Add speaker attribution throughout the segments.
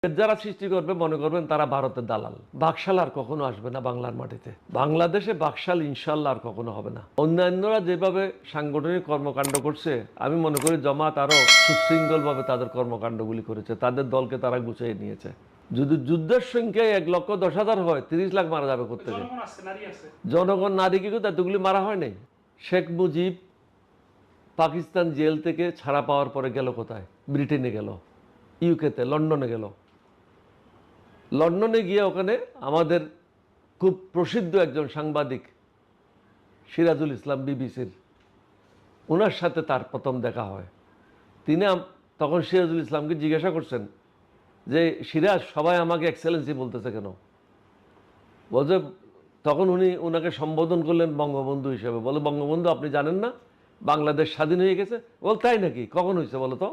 Speaker 1: যারা সৃষ্টি করবে মনে করবেন তারা ভারতের দালাল। বাকশাল আর কখনো আসবে না বাংলার মাটিতে। বাংলাদেশে বাকশাল ইনশাল্লাহ আর কখনো হবে না। অন্যান্যরা যেভাবে সাংগঠনিক কর্মকাণ্ড করছে, আমি মনে করি জামাত আরো সুশৃঙ্খলভাবে তাদের কর্মকাণ্ডগুলি করেছে, তাদের দলকে তারা গুছিয়ে নিয়েছে। যদি যুদ্ধের সংখ্যায় 1,10,000 হয়, 30 লাখ মারা যাবে করতে। জনগণ নারী কিন্তু এতগুলি মারা হয় নাই। শেখ মুজিব পাকিস্তান জেল থেকে ছাড়া পাওয়ার পরে গেল কোথায়? ব্রিটেনে গেল, ইউকেতে, লন্ডনে গেল। লন্ডনে গিয়ে ওখানে আমাদের খুব প্রসিদ্ধ একজন সাংবাদিক সিরাজুল ইসলাম বিবিসির, ওনার সাথে তার প্রথম দেখা হয়। তিনি তখন সিরাজুল ইসলামকে জিজ্ঞাসা করছেন যে, সিরাজ, সবাই আমাকে এক্সেলেন্সি বলতেছে কেন? বলছে, তখন উনি ওনাকে সম্বোধন করলেন বঙ্গবন্ধু হিসেবে। বলে, বঙ্গবন্ধু, আপনি জানেন না বাংলাদেশ স্বাধীন হয়ে গেছে? বল, তাই নাকি? কখন হয়েছে বলো তো?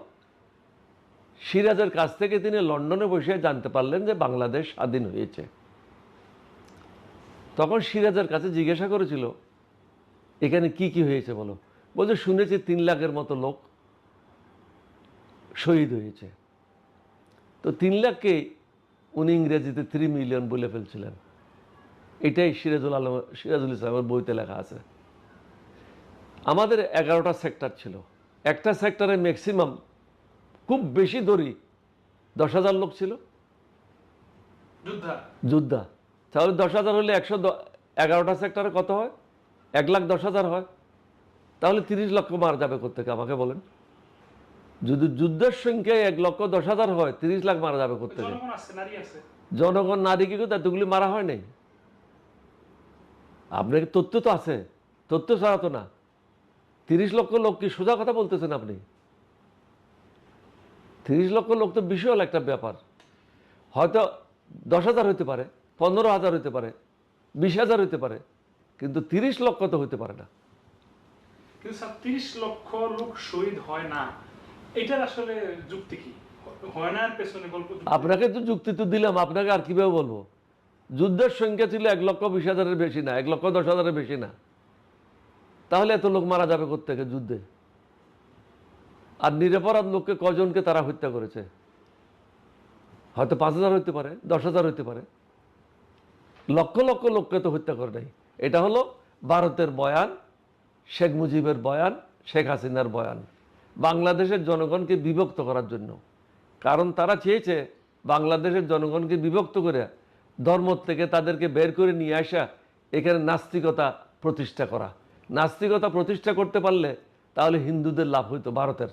Speaker 1: সিরাজের কাছ থেকে তিনি লন্ডনে বসে জানতে পারলেন যে বাংলাদেশ স্বাধীন হয়েছে। তখন সিরাজের কাছে জিজ্ঞাসা করেছিল, এখানে কি কি হয়েছে বলো? বলছে, শুনেছি 3 লাখের মতো লোক শহীদ হয়েছে। তো 3 লাখকে উনি ইংরেজিতে 3 মিলিয়ন বলে ফেলছিলেন। এটাই সিরাজুল ইসলামের বইতে লেখা আছে। আমাদের 11টা সেক্টর ছিল। একটা সেক্টরে ম্যাক্সিমাম, খুব বেশি ধরি 10,000 লোক ছিল যোদ্ধা। তাহলে 10,000 হলে 11টা সেক্টরে কত হয়? 1,10,000 হয়। তাহলে 30 লক্ষ মারা যাবে কোত্থেকে আমাকে বলেন? যদি যুদ্ধের সংখ্যায় 1,10,000 হয়, 30 লাখ মারা যাবে কোত্থেকে? জনগণ, নারী কিন্তু এতগুলি মারা হয় নাই। আপনার তথ্য তো আছে, তথ্য ছাড়া তো না। 30 লক্ষ লোক কি সোজা কথা বলতেছেন আপনি? 30 লক্ষ লোক তো বিশাল একটা ব্যাপার। হয়তো 10,000 হইতে পারে, 15,000 হইতে পারে, 20,000 হইতে পারে, কিন্তু 30 লক্ষ তো হইতে পারে না।
Speaker 2: কিন্তু স্যার, 30 লক্ষ লোক শহীদ হয় না, এটার আসলে যুক্তি কি? হয় না এর পেছনে গল্প?
Speaker 1: আপনাকে তো যুক্তি তো দিলাম, আপনাকে আর কিভাবে বলবো? যুদ্ধের সংখ্যা ছিল 1,20,000-এর বেশি না, 1,10,000-এর বেশি না। তাহলে এত লোক মারা যাবে কোত্থেকে যুদ্ধে? আর নিরপরাধ লোককে কজনকে তারা হত্যা করেছে? হয়তো 5,000 হইতে পারে, 10,000 হইতে পারে, লক্ষ লক্ষ লোককে তো হত্যা করে নাই। এটা হলো ভারতের বয়ান, শেখ মুজিবের বয়ান, শেখ হাসিনার বয়ান, বাংলাদেশের জনগণকে বিভক্ত করার জন্য। কারণ তারা চেয়েছে বাংলাদেশের জনগণকে বিভক্ত করে ধর্ম থেকে তাদেরকে বের করে নিয়ে আসা, এখানে নাস্তিকতা প্রতিষ্ঠা করা। নাস্তিকতা প্রতিষ্ঠা করতে পারলে তাহলে হিন্দুদের লাভ হইতো ভারতের।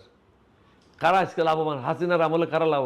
Speaker 1: কারা আজকে লাভবান? হাসিনার আমলে কারা লাভবান?